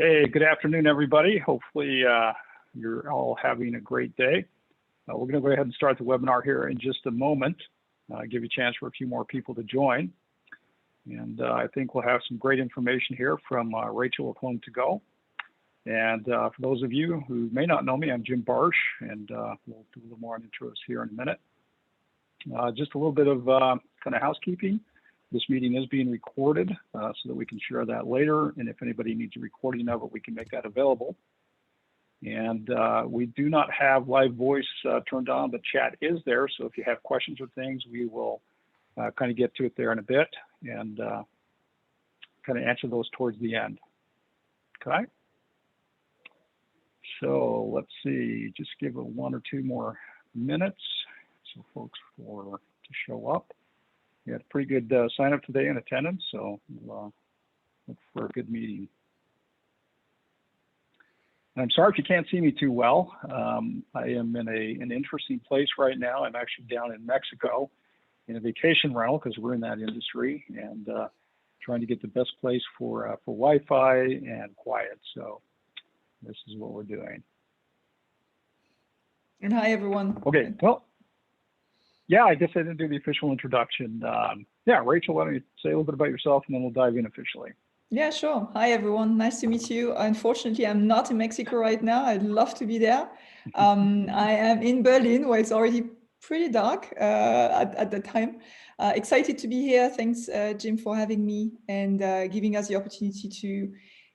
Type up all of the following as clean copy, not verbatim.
Hey, good afternoon, everybody. Hopefully you're all having a great day. We're going to go ahead and start the webinar here in just a moment, give you a chance for a few more people to join. And I think we'll have some great information here from Rachel of HomeToGo. And for those of you who may not know me, I'm Jim Barsch, and we'll do a little more on intros here in a minute. Just a little bit of kind of housekeeping. This meeting is being recorded so that we can share that later. And if anybody needs a recording of it, we can make that available. And we do not have live voice turned on, but chat is there. So if you have questions or things, we will kind of get to it there in a bit and kind of answer those towards the end. Okay. So let's see, just give it 1 or 2 more minutes so folks to show up. We had a pretty good sign up today in attendance, so we'll look for a good meeting. And I'm sorry if you can't see me too well. I am in an interesting place right now. I'm actually down in Mexico in a vacation rental because we're in that industry, and trying to get the best place for Wi-Fi and quiet. So this is what we're doing. And hi, everyone. Okay, well. Yeah, I guess I didn't do the official introduction. Yeah, Rachel, why don't you say a little bit about yourself and then we'll dive in officially. Yeah, sure. Hi, everyone. Nice to meet you. Unfortunately, I'm not in Mexico right now. I'd love to be there. I am in Berlin, where it's already pretty dark at the time. Excited to be here. Thanks, Jim, for having me and giving us the opportunity to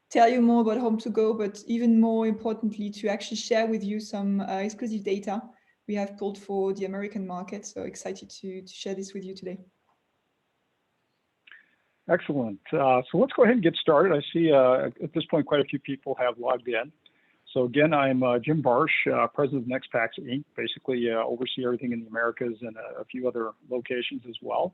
tell you more about HomeToGo, but even more importantly, to actually share with you some exclusive data we have pulled for the American market. So excited to share this with you today. Excellent. So let's go ahead and get started. I see at this point quite a few people have logged in. So again, I'm Jim Barsch, president of NextPax Inc. Basically oversee everything in the Americas and a few other locations as well.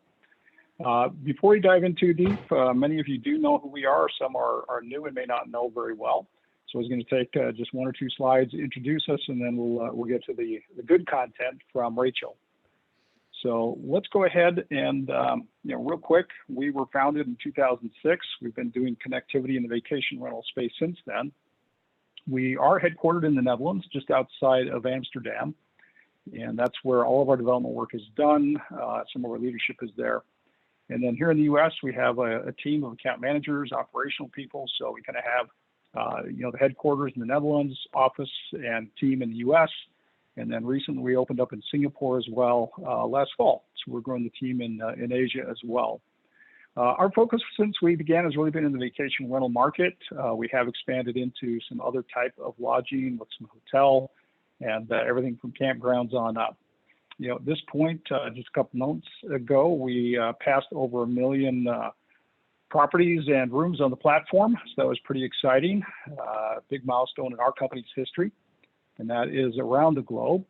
Before we dive in too deep, many of you do know who we are. Some are new and may not know very well. So I was going to take just 1 or 2 slides, introduce us, and then we'll get to the good content from Rachel. So let's go ahead and, real quick, we were founded in 2006. We've been doing connectivity in the vacation rental space since then. We are headquartered in the Netherlands, just outside of Amsterdam, and that's where all of our development work is done. Some of our leadership is there. And then here in the U.S., we have a team of account managers, operational people, so we kind of have the headquarters in the Netherlands, office and team in the U.S. And then recently we opened up in Singapore as well last fall. So we're growing the team in Asia as well. Our focus since we began has really been in the vacation rental market. We have expanded into some other type of lodging with some hotel and everything from campgrounds on up. At this point, just a couple months ago, we passed over 1 million properties and rooms on the platform. So that was pretty exciting, big milestone in our company's history, and that is around the globe.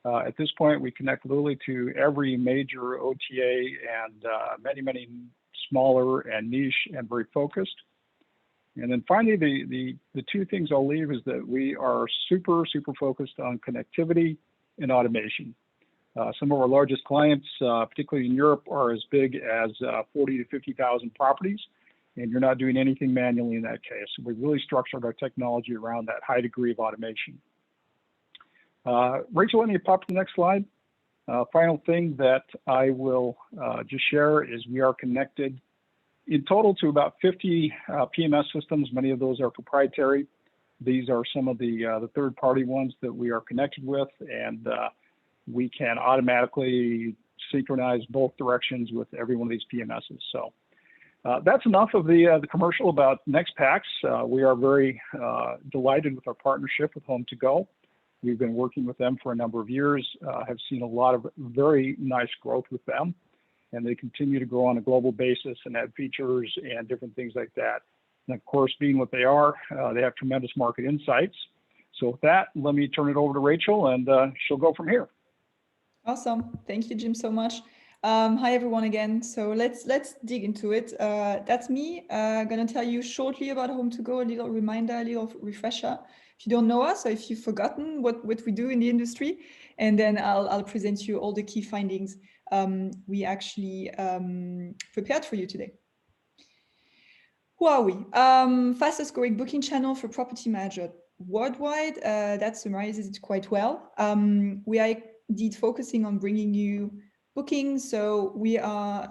At this point, we connect literally to every major OTA and many, many smaller and niche and very focused. And then finally, the 2 things I'll leave is that we are super, super focused on connectivity and automation. Some of our largest clients, particularly in Europe, are as big as 40 to 50,000 properties, and you're not doing anything manually in that case. So we've really structured our technology around that high degree of automation. Rachel, let me pop to the next slide. Final thing that I will just share is we are connected in total to about 50 PMS systems. Many of those are proprietary. These are some of the third-party ones that we are connected with, and we can automatically synchronize both directions with every one of these PMSs. So that's enough of the commercial about NextPax. We are very delighted with our partnership with HomeToGo. We've been working with them for a number of years, have seen a lot of very nice growth with them, and they continue to grow on a global basis and add features and different things like that. And of course, being what they are, they have tremendous market insights. So with that, let me turn it over to Rachel, and she'll go from here. Awesome. Thank you, Jim, so much. Hi, everyone, again. So let's dig into it. That's me. Going to tell you shortly about HomeToGo, a little reminder, a little refresher. If you don't know us, or if you've forgotten what we do in the industry, and then I'll present you all the key findings we actually prepared for you today. Who are we? Fastest growing booking channel for property manager worldwide. That summarizes it quite well. We are indeed focusing on bringing you bookings. So we are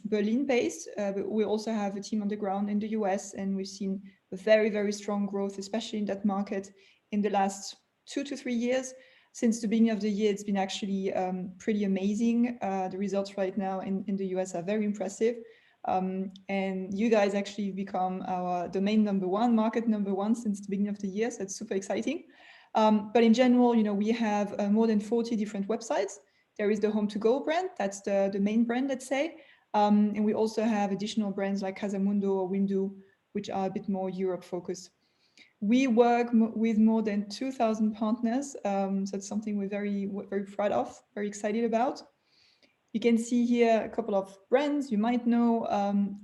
Berlin based, but we also have a team on the ground in the US, and we've seen a very, very strong growth, especially in that market in the last 2 to 3 years. Since the beginning of the year, it's been actually pretty amazing. The results right now in the US are very impressive. And you guys actually become our domain #1, market #1 since the beginning of the year. So it's super exciting. But in general, we have more than 40 different websites. There is the HomeToGo brand. That's the main brand, let's say. And we also have additional brands like Casamundo or Windu, which are a bit more Europe focused. We work with more than 2,000 partners. So it's something we're very, very proud of, very excited about. You can see here a couple of brands you might know,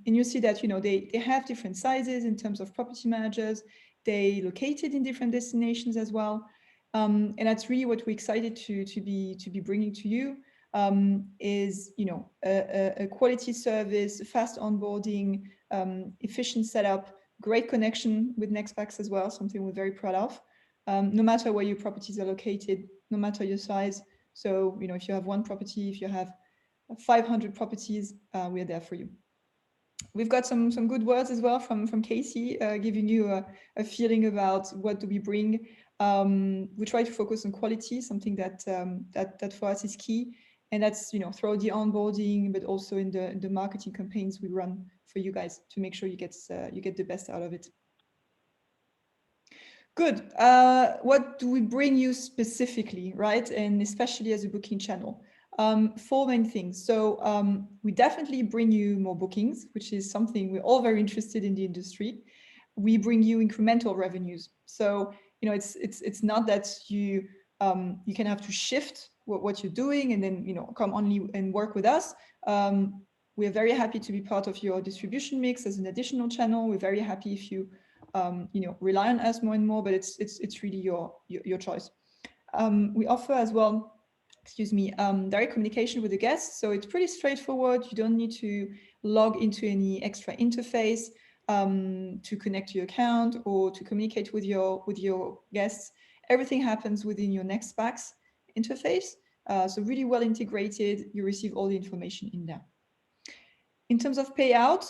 and you see that they have different sizes in terms of property managers. They located in different destinations as well, and that's really what we're excited to be bringing to you. Is a quality service, fast onboarding, efficient setup, great connection with NextPax as well. Something we're very proud of. No matter where your properties are located, no matter your size. So if you have one property, if you have 500 properties, we are there for you. We've got some good words as well from Casey, giving you a feeling about what do we bring. We try to focus on quality, something that for us is key, and that's throughout the onboarding, but also in the marketing campaigns we run for you guys to make sure you get the best out of it. Good. What do we bring you specifically, right? And especially as a booking channel. 4 main things. So we definitely bring you more bookings, which is something we're all very interested in the industry. We bring you incremental revenues. So it's not that you can have to shift what you're doing and then come only and work with us. We're very happy to be part of your distribution mix as an additional channel. We're very happy if you rely on us more and more, but it's really your choice. We offer as well, direct communication with the guests. So it's pretty straightforward. You don't need to log into any extra interface to connect to your account or to communicate with your guests. Everything happens within your NextPax interface. So really well integrated. You receive all the information in there. In terms of payout,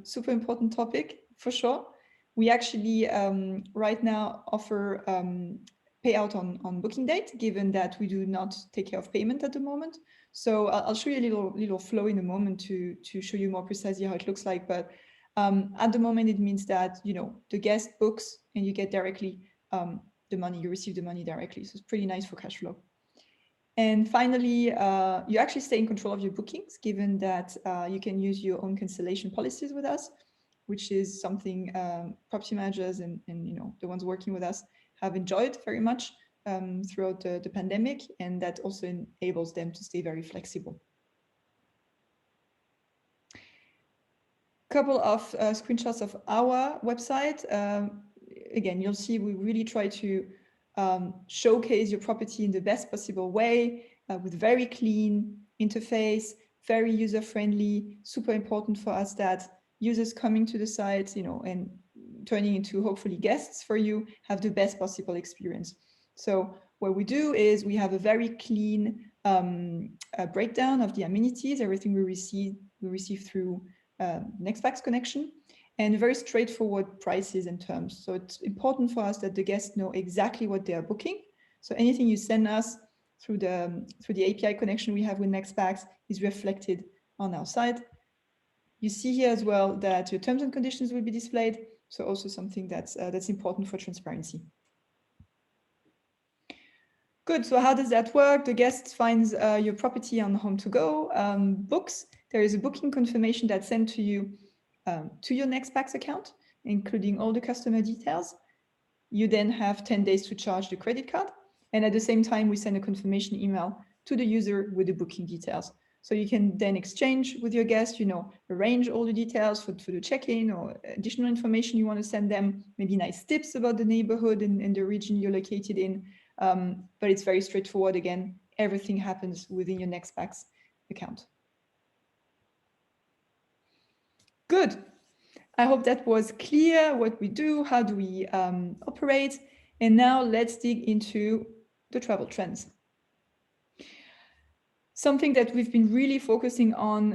super important topic for sure. We actually right now offer payout on booking date, given that we do not take care of payment at the moment. So I'll show you a little flow in a moment to show you more precisely how it looks like. But at the moment, it means that the guest books and you get directly the money. You receive the money directly. So it's pretty nice for cash flow. And finally, you actually stay in control of your bookings, given that you can use your own cancellation policies with us, which is something property managers and the ones working with us have enjoyed very much throughout the pandemic, and that also enables them to stay very flexible. Couple of screenshots of our website. Again, you'll see we really try to showcase your property in the best possible way with very clean interface, very user-friendly. Super important for us that users coming to the site, and turning into hopefully guests for you, have the best possible experience. So what we do is we have a very clean breakdown of the amenities, everything we receive through NextPax connection, and very straightforward prices and terms. So it's important for us that the guests know exactly what they are booking. So anything you send us through the API connection we have with NextPax is reflected on our site. You see here as well that your terms and conditions will be displayed. So also something that's important for transparency. Good. So how does that work? The guest finds your property on HomeToGo, books. There is a booking confirmation that's sent to you to your NextPax account, including all the customer details. You then have 10 days to charge the credit card. And at the same time, we send a confirmation email to the user with the booking details. So you can then exchange with your guest, arrange all the details for the check-in or additional information you want to send them, maybe nice tips about the neighborhood and the region you're located in. But it's very straightforward. Again, everything happens within your NextPax account. Good. I hope that was clear what we do, how do we operate. And now let's dig into the travel trends. Something that we've been really focusing on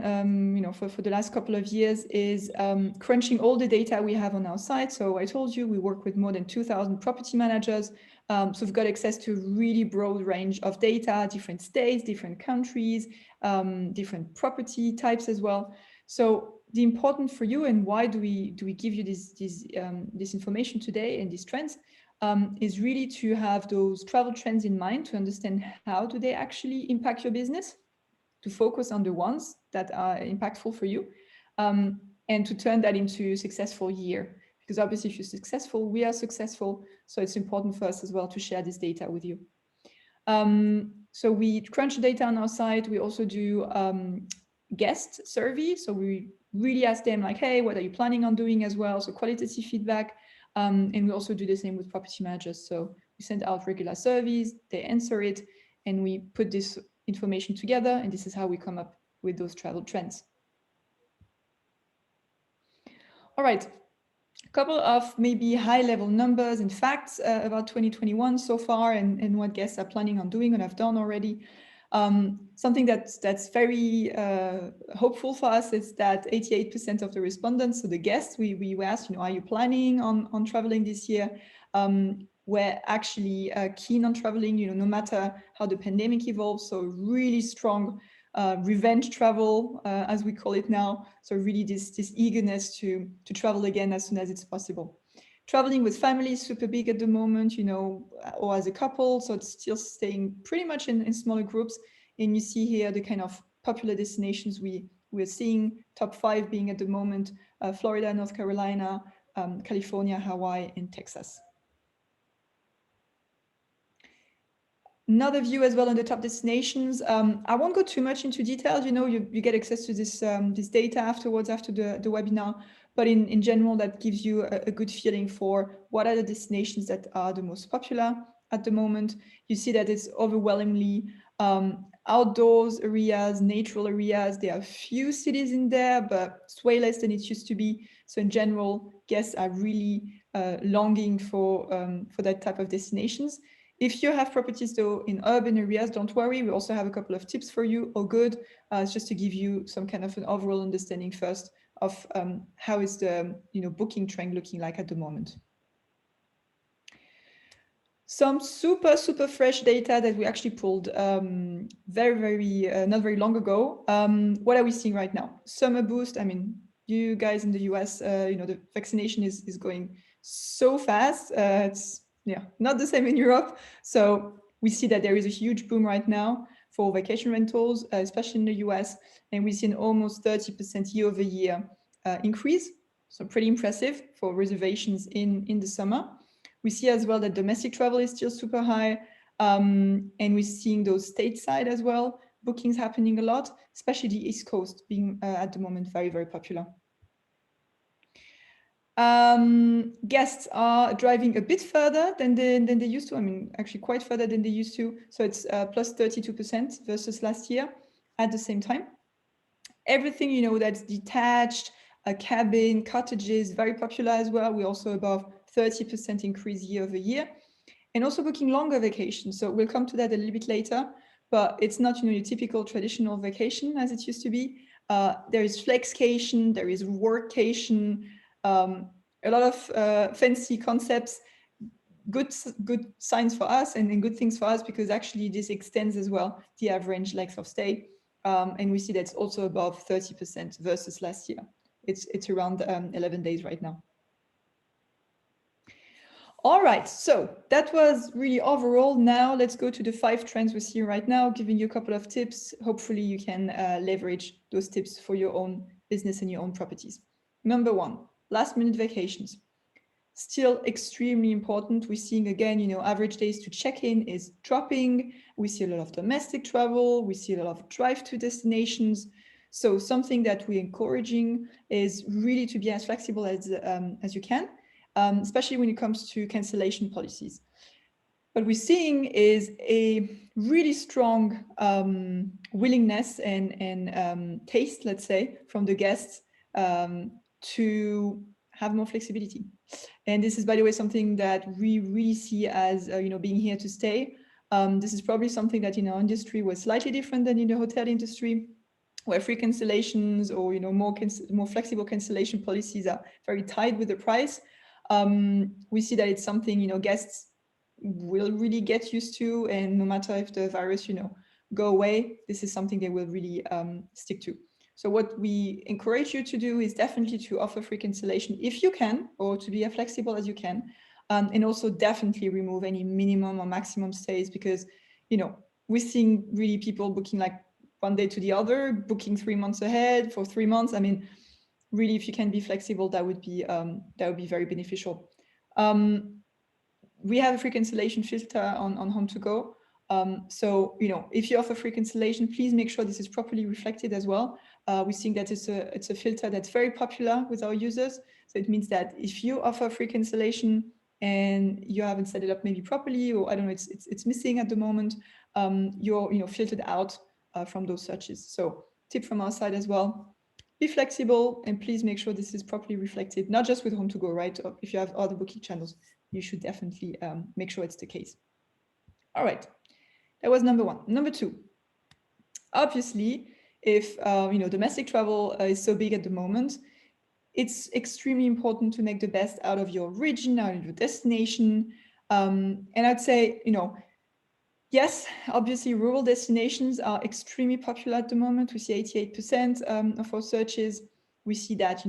for the last couple of years is crunching all the data we have on our site. So I told you we work with more than 2,000 property managers. So we've got access to a really broad range of data, different states, different countries, different property types as well. So the important for you, and why do we give you this information today and these trends, is really to have those travel trends in mind, to understand how do they actually impact your business, to focus on the ones that are impactful for you, and to turn that into a successful year. Because obviously if you're successful, we are successful. So it's important for us as well to share this data with you. So we crunch the data on our site. We also do guest survey. So we really ask them like, hey, what are you planning on doing as well? So qualitative feedback. And we also do the same with property managers. So we send out regular surveys, they answer it, and we put this information together. And this is how we come up with those travel trends. All right. A couple of maybe high-level numbers and facts about 2021 so far, and what guests are planning on doing and have done already. Something that's very hopeful for us is that 88% of the respondents, so the guests we asked, are you planning on traveling this year? Were actually keen on traveling, no matter how the pandemic evolves. So really strong revenge travel, as we call it now. So really this eagerness to travel again as soon as it's possible. Traveling with family is super big at the moment, or as a couple. So it's still staying pretty much in smaller groups. And you see here the kind of popular destinations we're seeing, top 5 being at the moment, Florida, North Carolina, California, Hawaii, and Texas. Another view as well on the top destinations. I won't go too much into details. You get access to this data afterwards, after the webinar. But in general, that gives you a good feeling for what are the destinations that are the most popular at the moment. You see that it's overwhelmingly outdoors areas, natural areas. There are a few cities in there, but it's way less than it used to be. So in general, guests are really longing for that type of destinations. If you have properties though in urban areas, don't worry. We also have a couple of tips for you. All good. It's just to give you some kind of an overall understanding first of how is the booking trend looking like at the moment. Some super fresh data that we actually pulled very not very long ago. What are we seeing right now? Summer boost. I mean, you guys in the US, the vaccination is going so fast. It's not the same in Europe. So we see that there is a huge boom right now for vacation rentals, especially in the US. And we see an almost 30% year-over-year increase. So pretty impressive for reservations in the summer. We see as well that domestic travel is still super high. And we're seeing those stateside as well, bookings happening a lot, especially the East Coast being at the moment very popular. Guests are driving a bit further than they used to. I mean, actually quite further than they used to. So it's plus 32% versus last year at the same time. Everything, that's detached, a cabin, cottages, very popular as well. We're also above 30% increase year-over-year. And also booking longer vacations. So we'll come to that a little bit later, but it's not, your typical traditional vacation as it used to be. There is flexcation, there is workcation, a lot of fancy concepts, good signs for us and good things for us, because actually this extends as well the average length of stay. And we see that's also above 30% versus last year. It's around 11 days right now. All right, so that was really overall. Now let's go to the 5 trends we see right now, giving you a couple of tips. Hopefully you can leverage those tips for your own business and your own properties. Number 1, last minute vacations. Still extremely important. We're seeing again, average days to check in is dropping. We see a lot of domestic travel. We see a lot of drive-to destinations. So something that we're encouraging is really to be as flexible as you can. Especially when it comes to cancellation policies. What we're seeing is a really strong willingness and taste, let's say, from the guests to have more flexibility. And this is, by the way, something that we really see as being here to stay. This is probably something that in our industry was slightly different than in the hotel industry, where free cancellations or more flexible cancellation policies are very tied with the price. We see that it's something guests will really get used to, and no matter if the virus go away, this is something they will really stick to. So what we encourage you to do is definitely to offer free cancellation if you can, or to be as flexible as you can, and also definitely remove any minimum or maximum stays, because we're seeing really people booking like one day to the other, booking 3 months ahead for 3 months. I mean, really, if you can be flexible, that would be very beneficial. We have a free cancellation filter on HomeToGo. So if you offer free cancellation, please make sure this is properly reflected as well. We think that it's a filter that's very popular with our users. So it means that if you offer free cancellation and you haven't set it up maybe properly, or I don't know, it's missing at the moment, you're filtered out from those searches. So tip from our side as well: be flexible and please make sure this is properly reflected, not just with HomeToGo, right? Or if you have other booking channels, you should definitely make sure it's the case. All right, that was number one. Number two, obviously, if domestic travel is so big at the moment, it's extremely important to make the best out of your region, out of your destination. And I'd say, yes, obviously rural destinations are extremely popular at the moment. We see 88% of our searches. We see that,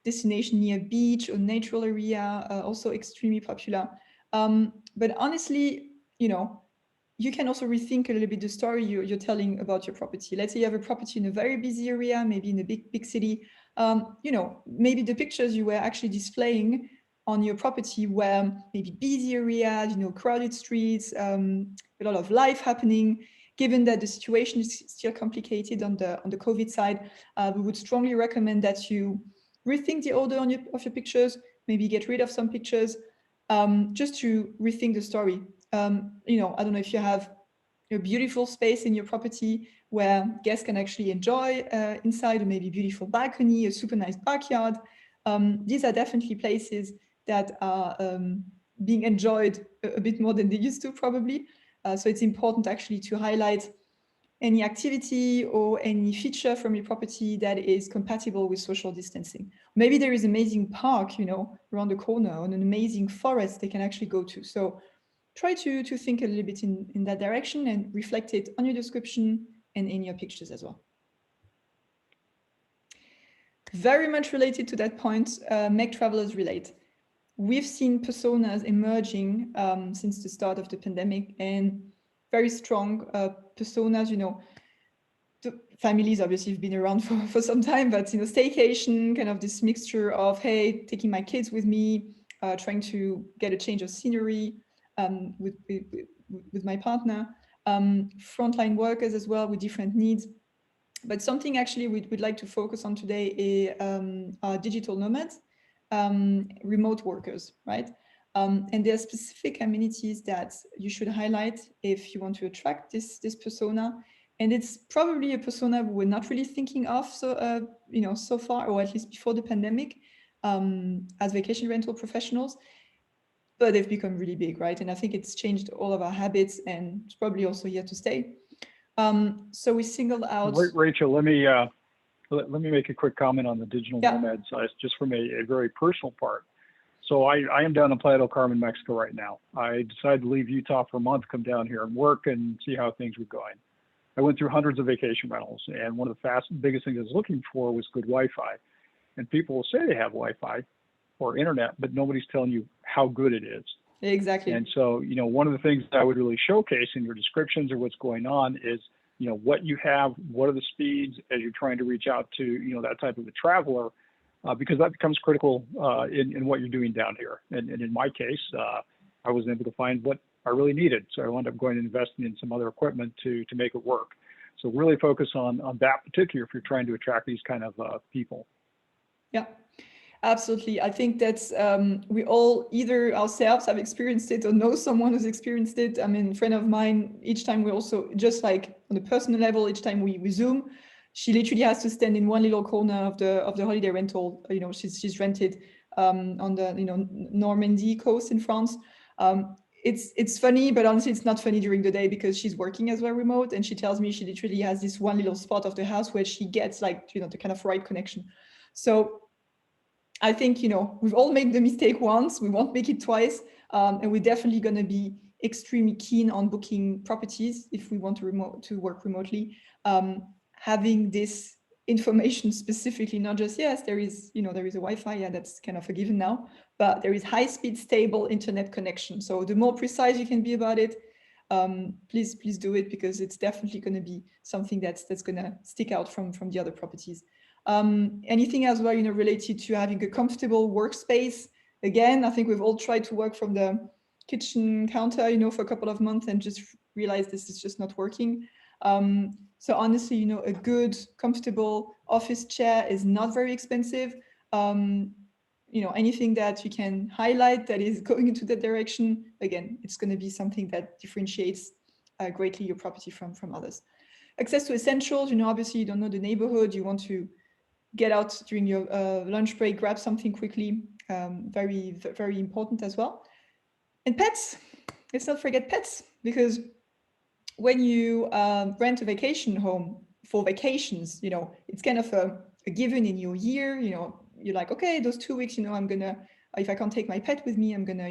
destination near beach or natural area are also extremely popular. But honestly, you can also rethink a little bit the story you're telling about your property. Let's say you have a property in a very busy area, maybe in a big city. Maybe the pictures you were actually displaying on your property were maybe busy areas, crowded streets, a lot of life happening. Given that the situation is still complicated on the COVID side, we would strongly recommend that you rethink the order of your pictures, maybe get rid of some pictures, just to rethink the story. I don't know if you have a beautiful space in your property where guests can actually enjoy inside, or maybe a beautiful balcony, a super nice backyard. These are definitely places that are being enjoyed a bit more than they used to, probably. So it's important actually to highlight any activity or any feature from your property that is compatible with social distancing. Maybe there is an amazing park, around the corner, or an amazing forest they can actually go to. So try to think a little bit in that direction and reflect it on your description and in your pictures as well. Very much related to that point, make travelers relate. We've seen personas emerging since the start of the pandemic, and very strong personas. The families obviously have been around for some time, but staycation, kind of this mixture of, hey, taking my kids with me, trying to get a change of scenery with my partner, frontline workers as well with different needs. But something actually we'd like to focus on today are digital nomads, remote workers, right? And there are specific amenities that you should highlight if you want to attract this persona. And it's probably a persona we're not really thinking of so far, or at least before the pandemic, as vacation rental professionals. But they've become really big, right? And I think it's changed all of our habits, and it's probably also here to stay. So we singled out. Rachel, let me make a quick comment on the digital nomad side, just from a very personal part. So I am down in Playa del Carmen, Mexico right now. I decided to leave Utah for a month, come down here and work and see how things were going. I went through hundreds of vacation rentals, and one of the biggest things I was looking for was good Wi-Fi. And people will say they have Wi-Fi or internet, but nobody's telling you how good it is. Exactly. And so, one of the things that I would really showcase in your descriptions or what's going on is, what you have, what are the speeds as you're trying to reach out to, that type of a traveler, because that becomes critical in what you're doing down here. And in my case, I wasn't able to find what I really needed. So I wound up going and investing in some other equipment to make it work. So really focus on that particular if you're trying to attract these kind of people. Yeah. Absolutely. I think that's we all either ourselves have experienced it or know someone who's experienced it. I mean, a friend of mine, each time we also, just like on a personal level, each time we Zoom, She literally has to stand in one little corner of the holiday rental. She's rented on the Normandy coast in France. It's funny, but honestly, it's not funny during the day because she's working as well remote, and she tells me she literally has this one little spot of the house where she gets like the kind of right connection. So I think we've all made the mistake once. We won't make it twice, and we're definitely going to be extremely keen on booking properties if we want to work remotely. Having this information specifically, not just yes, there is a Wi-Fi, yeah, that's kind of a given now, but there is high-speed, stable internet connection. So the more precise you can be about it, please do it, because it's definitely going to be something that's going to stick out from the other properties. Anything as well, related to having a comfortable workspace. Again, I think we've all tried to work from the kitchen counter, for a couple of months and just realized this is just not working. So honestly, a good, comfortable office chair is not very expensive. Anything that you can highlight that is going into that direction, again, it's going to be something that differentiates greatly your property from others. Access to essentials, obviously you don't know the neighborhood, you want to get out during your lunch break, grab something quickly, very, very important as well. And pets, let's not forget pets, because when you rent a vacation home for vacations, it's kind of a given in your year. You're like, okay, those 2 weeks, I'm gonna, if I can't take my pet with me, I'm gonna,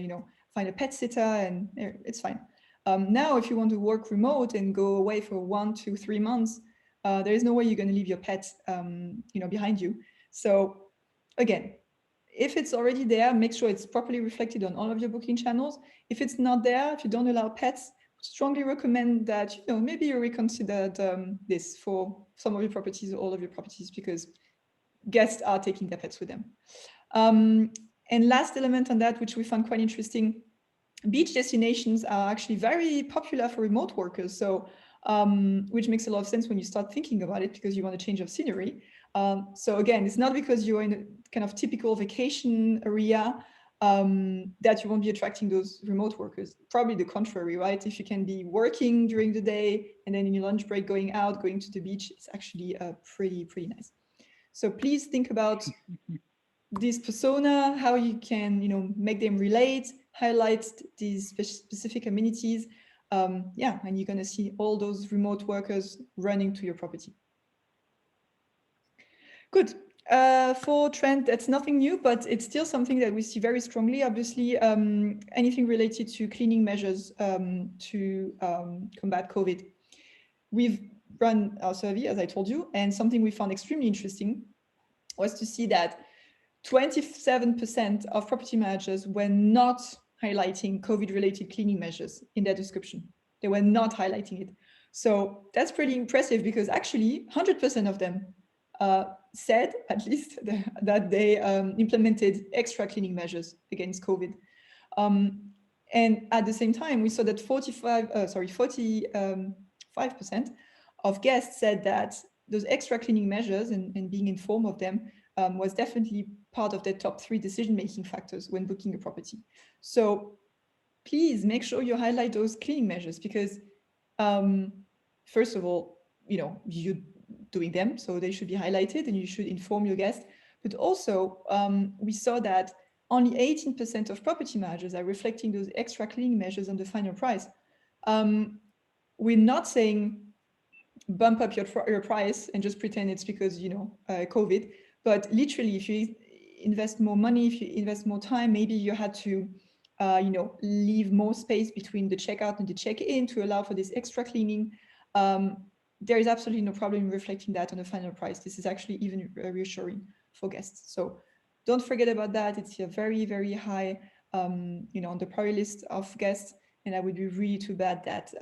find a pet sitter, and it's fine. Now, if you want to work remote and go away for 1, 2, 3 months, there is no way you're going to leave your pet, behind you. So again, if it's already there, make sure it's properly reflected on all of your booking channels. If it's not there, if you don't allow pets, strongly recommend that maybe you reconsider this for some of your properties or all of your properties, because guests are taking their pets with them. And last element on that, which we found quite interesting, beach destinations are actually very popular for remote workers. So which makes a lot of sense when you start thinking about it, because you want a change of scenery. So again, it's not because you're in a kind of typical vacation area that you won't be attracting those remote workers. Probably the contrary, right? If you can be working during the day and then in your lunch break going to the beach, it's actually pretty nice. So please think about this persona, how you can make them relate, highlight these specific amenities. And you're going to see all those remote workers running to your property. Good. For trend, that's nothing new, but it's still something that we see very strongly. Obviously, anything related to cleaning measures to combat COVID. We've run our survey, as I told you, and something we found extremely interesting was to see that 27% of property managers were not highlighting COVID-related cleaning measures in their description. They were not highlighting it. So that's pretty impressive, because actually 100% of them said, at least, that they implemented extra cleaning measures against COVID. And at the same time, we saw that 45% of guests said that those extra cleaning measures and being informed of them was definitely part of their top 3 decision-making factors when booking a property. So please make sure you highlight those cleaning measures, because first of all, you're doing them, so they should be highlighted and you should inform your guests. But also, we saw that only 18% of property managers are reflecting those extra cleaning measures on the final price. We're not saying bump up your price and just pretend it's because, COVID, but literally, if you invest more money, if you invest more time, maybe you had to, leave more space between the checkout and the check-in to allow for this extra cleaning. There is absolutely no problem in reflecting that on the final price. This is actually even reassuring for guests. So don't forget about that. It's a very, very high, on the priority list of guests. And I would be really too bad that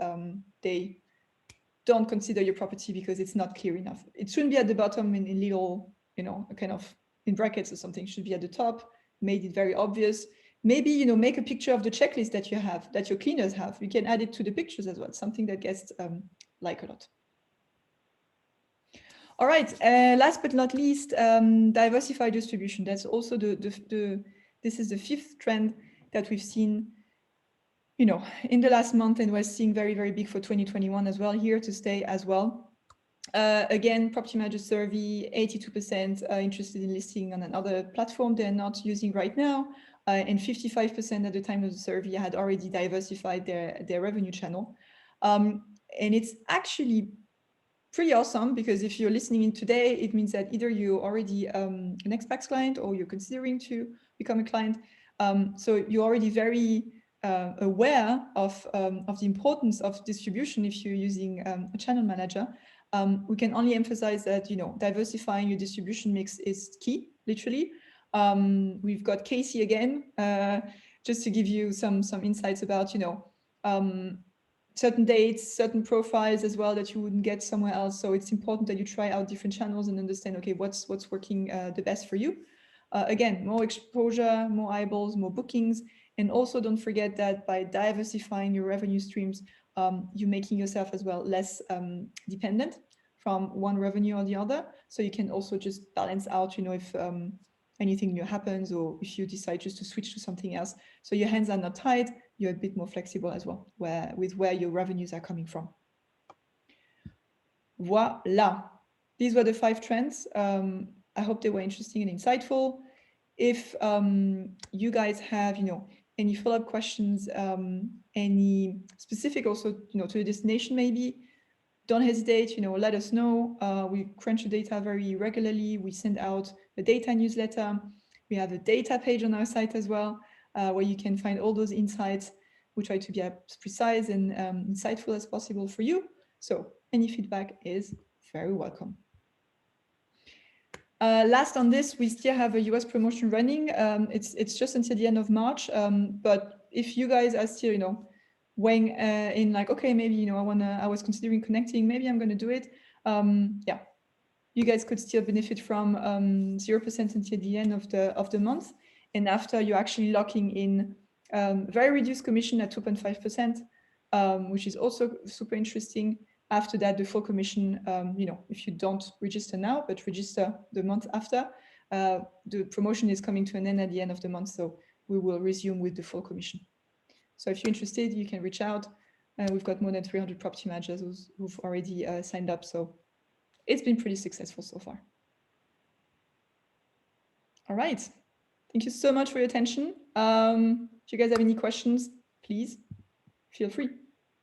they don't consider your property because it's not clear enough. It shouldn't be at the bottom in little, kind of in brackets or something. It should be at the top, made it very obvious. Maybe, make a picture of the checklist that you have, that your cleaners have. You can add it to the pictures as well, something that guests like a lot. All right, last but not least, diversify distribution. That's also this is the 5th trend that we've seen, in the last month, and we're seeing very, very big for 2021 as well, here to stay as well. Again, property manager survey, 82% are interested in listing on another platform they're not using right now. And 55% at the time of the survey had already diversified their revenue channel. And it's actually pretty awesome, because if you're listening in today, it means that either you're already an NextPax client or you're considering to become a client. So you're already very aware of the importance of distribution if you're using a channel manager. We can only emphasize that, diversifying your distribution mix is key, literally. We've got Casey again, just to give you some insights about, certain dates, certain profiles as well that you wouldn't get somewhere else. So it's important that you try out different channels and understand, okay, what's working the best for you. Again, more exposure, more eyeballs, more bookings. And also don't forget that by diversifying your revenue streams, you're making yourself as well less dependent from one revenue or the other. So you can also just balance out, if anything new happens, or if you decide just to switch to something else. So your hands are not tied, you're a bit more flexible as well, with where your revenues are coming from. Voila. These were the 5 trends. I hope they were interesting and insightful. If you guys have, any follow-up questions, any specific also, to the destination maybe, don't hesitate, let us know. We crunch the data very regularly. We send out a data newsletter. We have a data page on our site as well, where you can find all those insights. We try to be as precise and insightful as possible for you. So any feedback is very welcome. Last on this, we still have a US promotion running. It's just until the end of March. But if you guys are still, weighing in like, okay, maybe, I was considering connecting, maybe I'm going to do it. Yeah, you guys could still benefit from 0% until the end of the month. And after, you're actually locking in very reduced commission at 2.5%, which is also super interesting. After that, the full commission, if you don't register now, but register the month after, the promotion is coming to an end at the end of the month. So we will resume with the full commission. So if you're interested, you can reach out. We've got more than 300 property managers who've already signed up. So it's been pretty successful so far. All right. Thank you so much for your attention. If you guys have any questions, please feel free.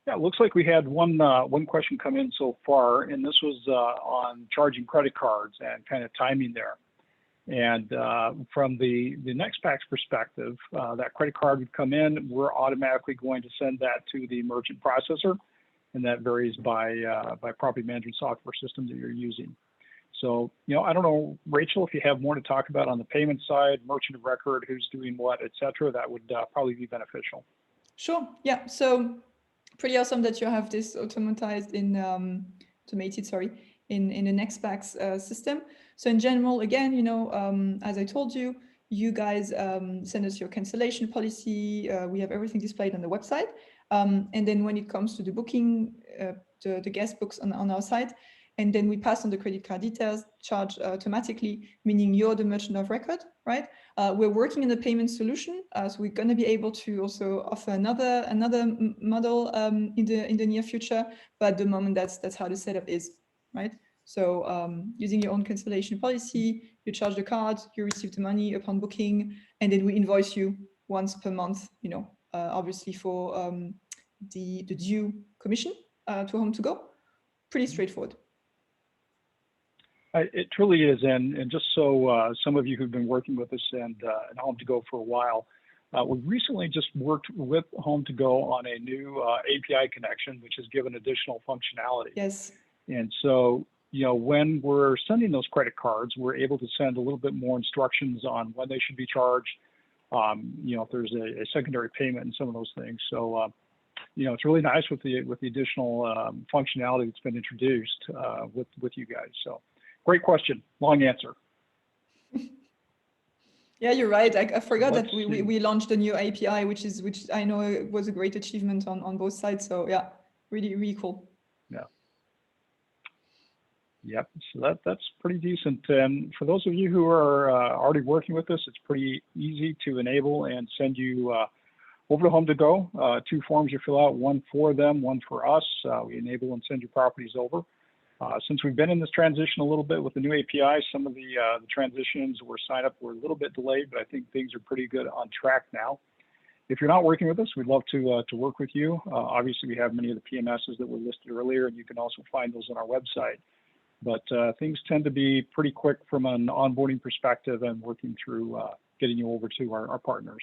Yeah, it looks like we had one question come in so far, and this was on charging credit cards and kind of timing there. And from the NextPax perspective, that credit card would come in, we're automatically going to send that to the merchant processor, and that varies by property management software system that you're using. So, I don't know, Rachel, if you have more to talk about on the payment side, merchant of record, who's doing what, et cetera, that would probably be beneficial. Sure. Yeah. So pretty awesome that you have this automated in the NextPax system. So in general, again, as I told you, you guys send us your cancellation policy. We have everything displayed on the website. And then when it comes to the booking, the guest books on our site, and then we pass on the credit card details, charge automatically, meaning you're the merchant of record, right? We're working in a payment solution, so we're going to be able to also offer another model in the near future. But at the moment, that's how the setup is, right? So using your own cancellation policy, you charge the card, you receive the money upon booking, and then we invoice you once per month. Obviously for the due commission to HomeToGo. Pretty straightforward. It truly is, and just so some of you who've been working with us and HomeToGo for a while, we recently just worked with HomeToGo on a new API connection, which has given additional functionality. Yes. And so, when we're sending those credit cards, we're able to send a little bit more instructions on when they should be charged, if there's a secondary payment and some of those things. So, it's really nice with the additional functionality that's been introduced with you guys. So. Great question. Long answer. Yeah, you're right. I forgot that we launched a new API, which I know was a great achievement on both sides. So yeah, really, really cool. Yeah. Yep. So that's pretty decent. And for those of you who are already working with us, it's pretty easy to enable and send you over to HomeToGo. 2 forms you fill out, one for them, one for us. We enable and send your properties over. Since we've been in this transition a little bit with the new API, some of the transitions were signed up were a little bit delayed, but I think things are pretty good on track now. If you're not working with us, we'd love to work with you. Obviously, we have many of the PMSs that were listed earlier, and you can also find those on our website. But things tend to be pretty quick from an onboarding perspective and working through getting you over to our partners.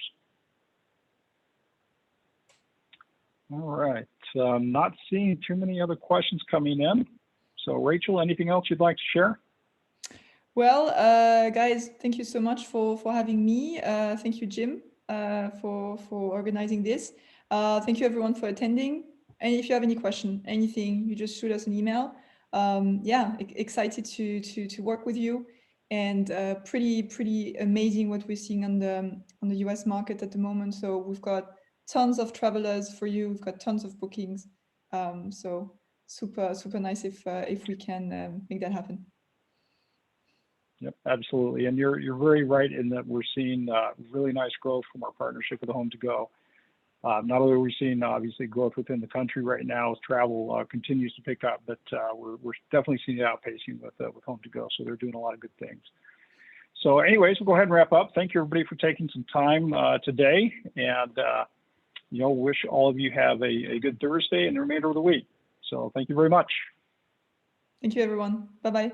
All right, not seeing too many other questions coming in. So Rachel, anything else you'd like to share? Well, guys, thank you so much for having me. Thank you, Jim, for organizing this. Thank you everyone for attending. And if you have any question, anything, you just shoot us an email. Yeah, excited to work with you, and pretty amazing what we're seeing on the US market at the moment. So we've got tons of travelers for you. We've got tons of bookings. So super nice if we can make that happen. Yep, absolutely. And you're very right in that we're seeing really nice growth from our partnership with HomeToGo. Not only are we seeing obviously growth within the country right now as travel continues to pick up, but we're definitely seeing it outpacing with HomeToGo. So they're doing a lot of good things. So anyways, we'll go ahead and wrap up. Thank you everybody for taking some time today, and wish all of you have a good Thursday and the remainder of the week. So thank you very much. Thank you, everyone. Bye-bye.